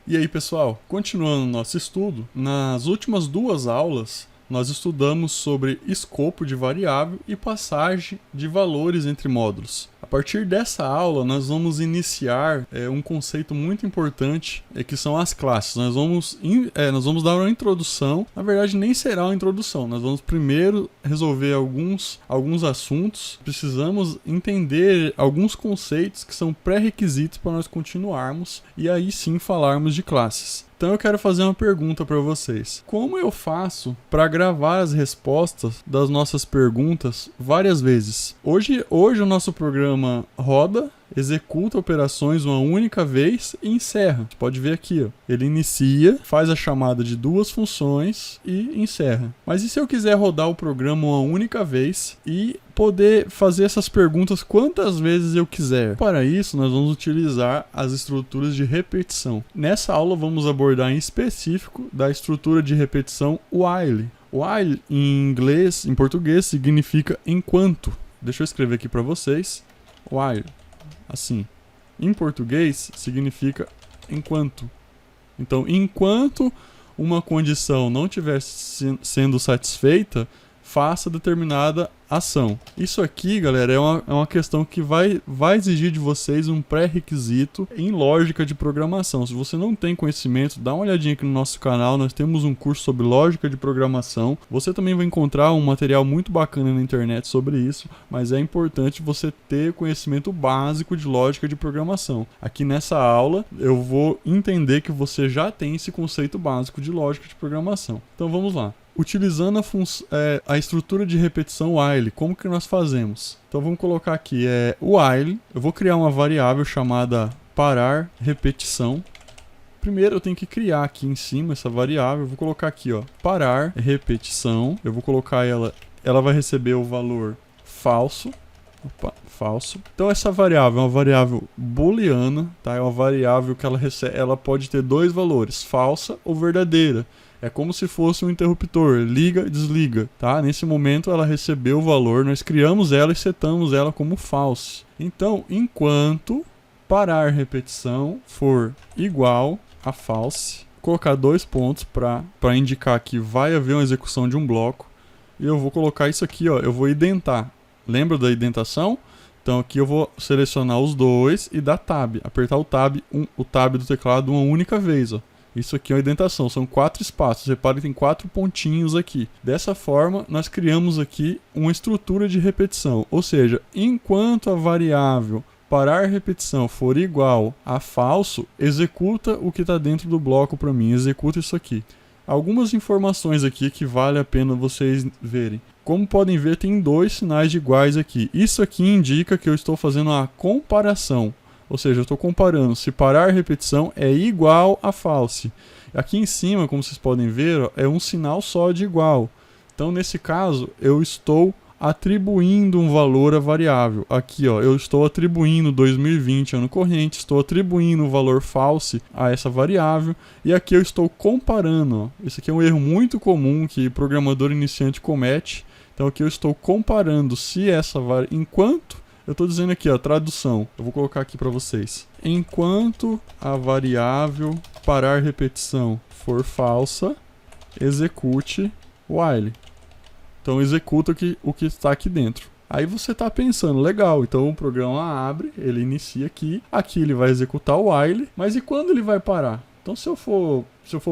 E aí, pessoal, continuando nosso estudo, nas últimas duas aulas nós estudamos sobre escopo de variável e passagem de valores entre módulos. A partir dessa aula, nós vamos iniciar um conceito muito importante, que são as classes. Nós vamos dar uma introdução, na verdade nem será uma introdução, nós vamos primeiro resolver alguns assuntos. Precisamos entender alguns conceitos que são pré-requisitos para nós continuarmos e aí sim falarmos de classes. Então eu quero fazer uma pergunta para vocês. Como eu faço para gravar as respostas das nossas perguntas várias vezes? Hoje o nosso programa roda, executa operações uma única vez e encerra. Você pode ver aqui, ó. Ele inicia, faz a chamada de duas funções e encerra. Mas e se eu quiser rodar o programa uma única vez e poder fazer essas perguntas quantas vezes eu quiser? Para isso, nós vamos utilizar as estruturas de repetição. Nessa aula, vamos abordar em específico da estrutura de repetição while. While, em português, significa enquanto. Deixa eu escrever aqui para vocês. While. Assim, em português significa enquanto. Então, enquanto uma condição não estiver sendo satisfeita, faça determinada ação. Isso aqui, galera, é uma questão que vai exigir de vocês um pré-requisito em lógica de programação. Se você não tem conhecimento, dá uma olhadinha aqui no nosso canal, nós temos um curso sobre lógica de programação. Você também vai encontrar um material muito bacana na internet sobre isso, mas é importante você ter conhecimento básico de lógica de programação. Aqui nessa aula, eu vou entender que você já tem esse conceito básico de lógica de programação. Então vamos lá. Utilizando a estrutura de repetição while, como que nós fazemos? Então vamos colocar aqui while, eu vou criar uma variável chamada parar repetição. Primeiro eu tenho que criar aqui em cima essa variável, eu vou colocar aqui, ó, parar repetição, eu vou colocar ela vai receber o valor falso. Opa, falso. Então essa variável é uma variável booleana, tá? É uma variável que ela pode ter dois valores, falsa ou verdadeira. É como se fosse um interruptor, liga e desliga, tá? Nesse momento ela recebeu o valor, nós criamos ela e setamos ela como false. Então, enquanto parar repetição for igual a false, colocar dois pontos para indicar que vai haver uma execução de um bloco, e eu vou colocar isso aqui, ó, eu vou identar. Lembra da indentação? Então aqui eu vou selecionar os dois e dar tab, apertar o tab do teclado uma única vez, ó. Isso aqui é uma indentação, são 4 espaços, repare que tem 4 pontinhos aqui. Dessa forma, nós criamos aqui uma estrutura de repetição, ou seja, enquanto a variável parar repetição for igual a falso, executa o que está dentro do bloco para mim, executa isso aqui. Algumas informações aqui que vale a pena vocês verem. Como podem ver, tem dois sinais de iguais aqui. Isso aqui indica que eu estou fazendo uma comparação. Ou seja, eu estou comparando se parar repetição é igual a false. Aqui em cima, como vocês podem ver, ó, é um sinal só de igual. Então, nesse caso, eu estou atribuindo um valor à variável. Aqui, ó, eu estou atribuindo 2020 ano corrente, estou atribuindo um valor false a essa variável. E aqui eu estou comparando. Ó. Esse aqui é um erro muito comum que programador iniciante comete. Então, aqui eu estou comparando se essa variável... Enquanto... Eu estou dizendo aqui, ó, tradução. Eu vou colocar aqui para vocês. Enquanto a variável parar repetição for falsa, execute while. Então executa o que está aqui dentro. Aí você está pensando, legal, então o programa abre, ele inicia aqui ele vai executar o while, mas e quando ele vai parar? Então se eu for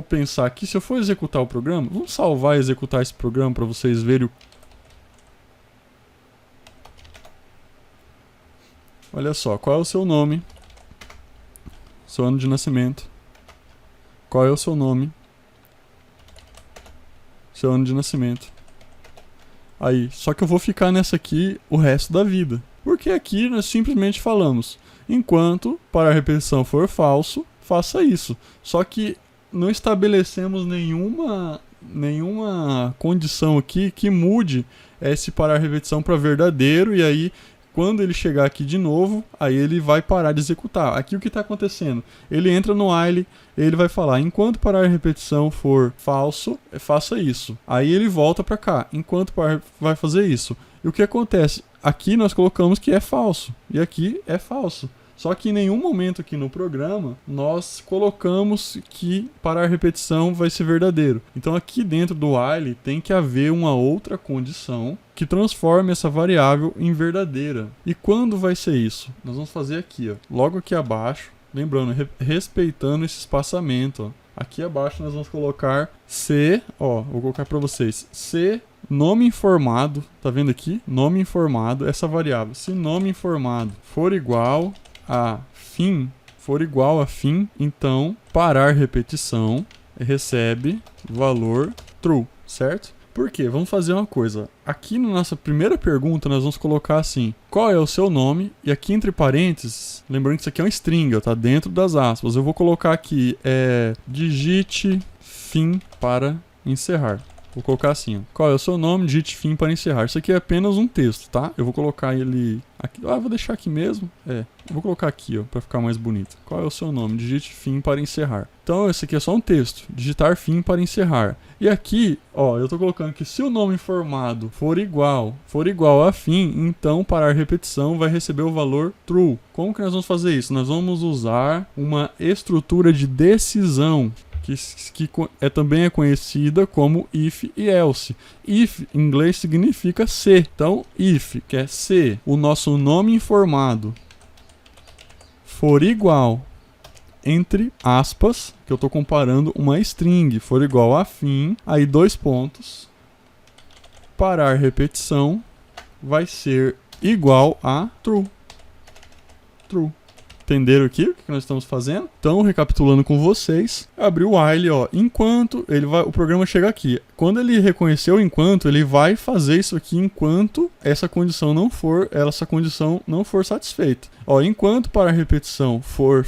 pensar aqui, se eu for executar o programa, vamos salvar e executar esse programa para vocês verem o... Olha só, qual é o seu nome? Seu ano de nascimento. Qual é o seu nome? Seu ano de nascimento. Aí, só que eu vou ficar nessa aqui o resto da vida. Porque aqui nós simplesmente falamos, enquanto para a repetição for falso, faça isso. Só que não estabelecemos nenhuma condição aqui que mude esse parar a repetição para verdadeiro e aí... Quando ele chegar aqui de novo, aí ele vai parar de executar. Aqui o que está acontecendo? Ele entra no while, ele vai falar, enquanto parar a repetição for falso, faça isso. Aí ele volta para cá, enquanto parar, vai fazer isso. E o que acontece? Aqui nós colocamos que é falso, e aqui é falso. Só que em nenhum momento aqui no programa nós colocamos que parar repetição vai ser verdadeiro. Então aqui dentro do while tem que haver uma outra condição que transforme essa variável em verdadeira. E quando vai ser isso? Nós vamos fazer aqui, ó, logo aqui abaixo, lembrando, respeitando esse espaçamento, ó. Aqui abaixo nós vamos colocar C, ó, vou colocar para vocês, C, nome informado, tá vendo aqui? Nome informado, essa variável. Se nome informado for igual a fim, então parar repetição recebe valor true, certo? Por quê? Vamos fazer uma coisa. Aqui na nossa primeira pergunta nós vamos colocar assim: qual é o seu nome? E aqui entre parênteses, lembrando que isso aqui é uma string, tá dentro das aspas. Eu vou colocar aqui, digite fim para encerrar. Vou colocar assim, ó. Qual é o seu nome? Digite fim para encerrar. Isso aqui é apenas um texto, tá? Eu vou colocar ele aqui. Vou deixar aqui mesmo. Eu vou colocar aqui, ó, para ficar mais bonito. Qual é o seu nome? Digite fim para encerrar. Então, esse aqui é só um texto. Digitar fim para encerrar. E aqui, ó, eu tô colocando que se o nome informado for igual a fim, então parar repetição vai receber o valor true. Como que nós vamos fazer isso? Nós vamos usar uma estrutura de decisão que também é conhecida como if e else. If em inglês significa se. Então, if, que é se o nosso nome informado for igual, entre aspas, que eu estou comparando uma string, for igual a fim, aí 2 pontos, parar repetição vai ser igual a true. True. Entenderam aqui o que nós estamos fazendo? Então, recapitulando com vocês, abri o while, ó, enquanto o programa chega aqui. Quando ele reconheceu o enquanto, ele vai fazer isso aqui enquanto essa condição não for satisfeita. Ó, enquanto para a repetição for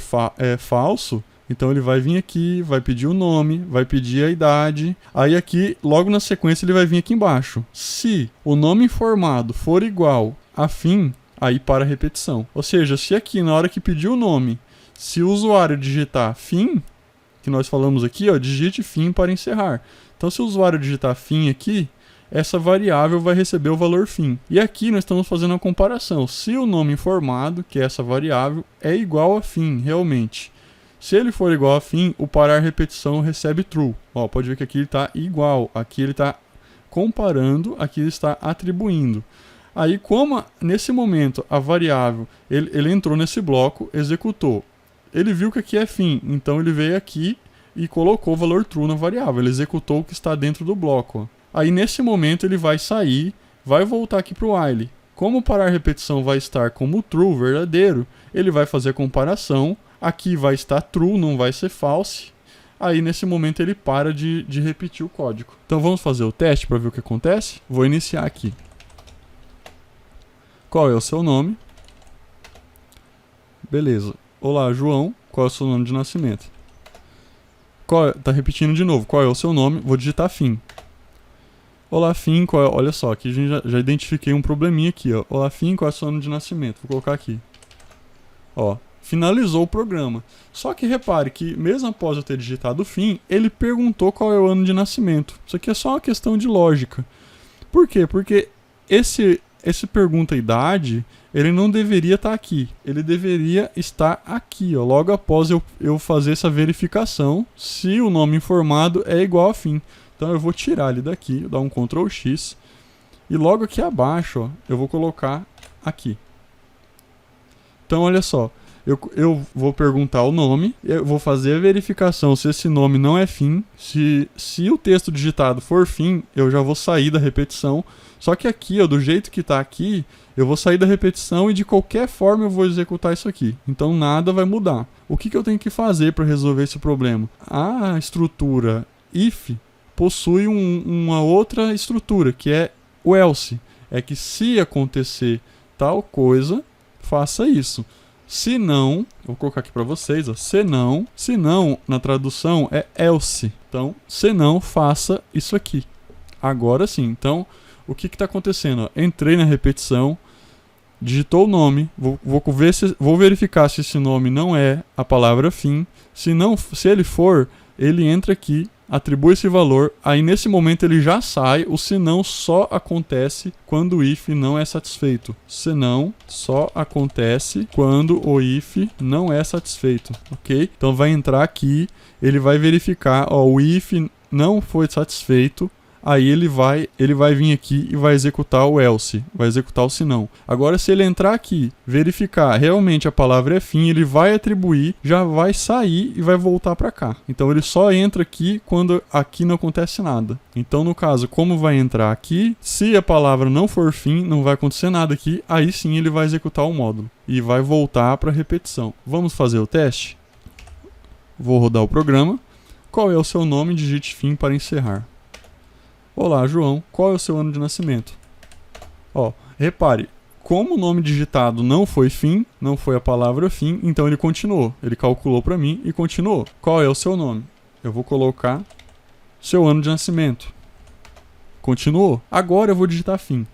falso, então ele vai vir aqui, vai pedir o nome, vai pedir a idade. Aí aqui, logo na sequência, ele vai vir aqui embaixo. Se o nome informado for igual a fim, aí para a repetição. Ou seja, se aqui na hora que pedir o nome, se o usuário digitar fim, que nós falamos aqui, ó, digite fim para encerrar. Então se o usuário digitar fim aqui, essa variável vai receber o valor fim. E aqui nós estamos fazendo uma comparação. Se o nome informado, que é essa variável, é igual a fim, realmente. Se ele for igual a fim, o parar repetição recebe true. Ó, pode ver que aqui ele está igual, aqui ele está comparando, aqui ele está atribuindo. Aí, como nesse momento a variável, ele entrou nesse bloco, executou. Ele viu que aqui é fim, então ele veio aqui e colocou o valor true na variável. Ele executou o que está dentro do bloco. Ó. Aí, nesse momento, ele vai sair, vai voltar aqui para o while. Como parar repetição vai estar como true, verdadeiro, ele vai fazer a comparação. Aqui vai estar true, não vai ser false. Aí, nesse momento, ele para de repetir o código. Então, vamos fazer o teste para ver o que acontece? Vou iniciar aqui. Qual é o seu nome? Beleza. Olá, João. Qual é o seu nome de nascimento? Tá repetindo de novo. Qual é o seu nome? Vou digitar fim. Olá, fim. Olha só, aqui a gente já identifiquei um probleminha aqui, ó. Olá, fim. Qual é o seu nome de nascimento? Vou colocar aqui. Ó, finalizou o programa. Só que repare que, mesmo após eu ter digitado fim, ele perguntou qual é o ano de nascimento. Isso aqui é só uma questão de lógica. Por quê? Porque esse pergunta idade, ele não deveria estar aqui. Ele deveria estar aqui, ó, logo após eu fazer essa verificação se o nome informado é igual a fim. Então eu vou tirar ele daqui, dar um Ctrl X. E logo aqui abaixo, ó, eu vou colocar aqui. Então olha só, eu vou perguntar o nome, eu vou fazer a verificação se esse nome não é fim. Se o texto digitado for fim, eu já vou sair da repetição. Só que aqui, ó, do jeito que está aqui, eu vou sair da repetição e de qualquer forma eu vou executar isso aqui. Então nada vai mudar. O que eu tenho que fazer para resolver esse problema? A estrutura if possui uma outra estrutura, que é o else. É que se acontecer tal coisa, faça isso. Se não, vou colocar aqui para vocês, ó, se não, na tradução é else. Então, se não, faça isso aqui. Agora sim. Então, o que está acontecendo? Ó, entrei na repetição, digitou o nome, vou verificar se esse nome não é a palavra fim. Se ele for, ele entra aqui atribui esse valor, aí nesse momento ele já sai, o senão só acontece quando o if não é satisfeito. Senão só acontece quando o if não é satisfeito, ok? Então vai entrar aqui, ele vai verificar, ó, o if não foi satisfeito, aí ele vai vir aqui e vai executar o else, vai executar o senão. Agora, se ele entrar aqui, verificar realmente a palavra é fim, ele vai atribuir, já vai sair e vai voltar para cá. Então ele só entra aqui quando aqui não acontece nada. Então, no caso, como vai entrar aqui, se a palavra não for fim, não vai acontecer nada aqui, aí sim ele vai executar o módulo e vai voltar para a repetição. Vamos fazer o teste? Vou rodar o programa. Qual é o seu nome? Digite fim para encerrar. Olá, João. Qual é o seu ano de nascimento? Ó, repare, como o nome digitado não foi fim, não foi a palavra fim, então ele continuou. Ele calculou para mim e continuou. Qual é o seu nome? Eu vou colocar seu ano de nascimento. Continuou. Agora eu vou digitar fim.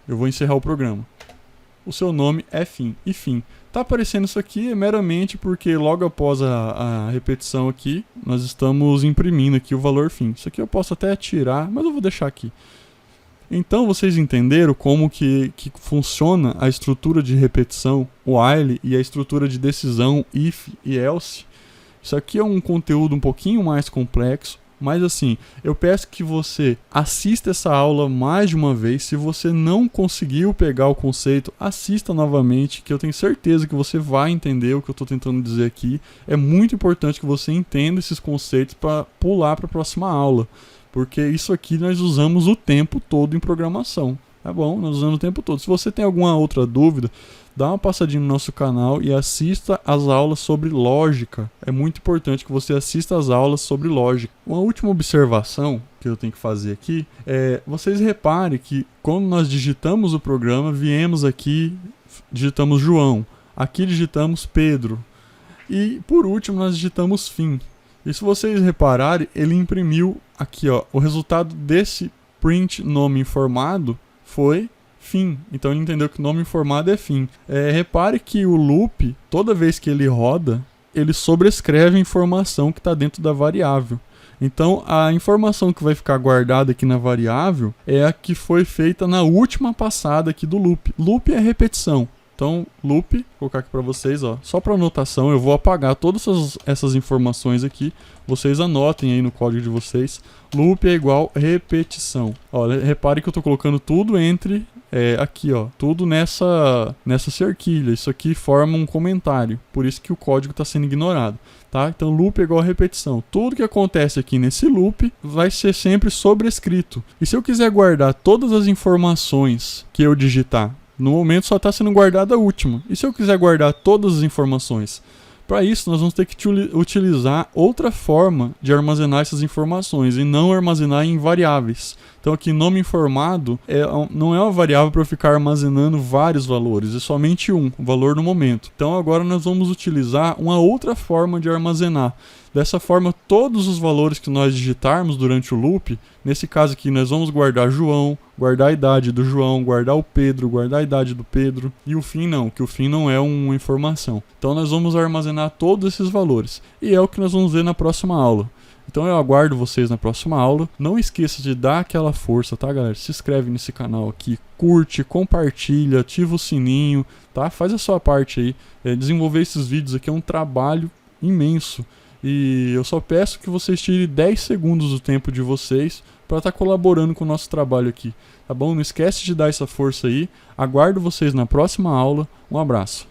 Eu vou encerrar o programa. O seu nome é fim. E fim. Tá aparecendo isso aqui meramente porque logo após a repetição aqui, nós estamos imprimindo aqui o valor fim. Isso aqui eu posso até tirar, mas eu vou deixar aqui. Então vocês entenderam como que funciona a estrutura de repetição, o while, e a estrutura de decisão, if e else. Isso aqui é um conteúdo um pouquinho mais complexo. Mas assim, eu peço que você assista essa aula mais de uma vez. Se você não conseguiu pegar o conceito, assista novamente, que eu tenho certeza que você vai entender o que eu estou tentando dizer aqui. É muito importante que você entenda esses conceitos para pular para a próxima aula, porque isso aqui nós usamos o tempo todo em programação. Tá bom? Nós usamos o tempo todo. Se você tem alguma outra dúvida, dá uma passadinha no nosso canal e assista as aulas sobre lógica. É muito importante que você assista as aulas sobre lógica. Uma última observação que eu tenho que fazer aqui é, vocês reparem que quando nós digitamos o programa, viemos aqui, digitamos João, aqui digitamos Pedro e por último nós digitamos fim. E se vocês repararem, ele imprimiu aqui, ó, o resultado desse print nome informado foi fim. Então ele entendeu que o nome informado é fim. Repare que o loop, toda vez que ele roda, ele sobrescreve a informação que está dentro da variável. Então a informação que vai ficar guardada aqui na variável é a que foi feita na última passada aqui do loop. Loop é repetição. Então, loop, vou colocar aqui para vocês, ó, só para anotação, eu vou apagar todas essas informações aqui, vocês anotem aí no código de vocês. Loop é igual repetição. Olha, repare que eu estou colocando tudo entre, aqui, ó, tudo nessa cerquilha. Isso aqui forma um comentário, por isso que o código está sendo ignorado. Tá? Então, loop é igual a repetição. Tudo que acontece aqui nesse loop vai ser sempre sobrescrito. E se eu quiser guardar todas as informações que eu digitar, no momento só está sendo guardada a última. E se eu quiser guardar todas as informações? Para isso, nós vamos ter que utilizar outra forma de armazenar essas informações e não armazenar em variáveis. Então aqui, nome informado não é uma variável para eu ficar armazenando vários valores, é somente um, o valor no momento. Então agora nós vamos utilizar uma outra forma de armazenar. Dessa forma, todos os valores que nós digitarmos durante o loop, nesse caso aqui nós vamos guardar João, guardar a idade do João, guardar o Pedro, guardar a idade do Pedro, e o fim não, que o fim não é uma informação. Então nós vamos armazenar todos esses valores, e é o que nós vamos ver na próxima aula. Então eu aguardo vocês na próxima aula. Não esqueça de dar aquela força, tá, galera? Se inscreve nesse canal aqui, curte, compartilha, ativa o sininho, tá? Faz a sua parte aí. Desenvolver esses vídeos aqui é um trabalho imenso. E eu só peço que vocês tirem 10 segundos do tempo de vocês para estar colaborando com o nosso trabalho aqui, tá bom? Não esquece de dar essa força aí. Aguardo vocês na próxima aula. Um abraço.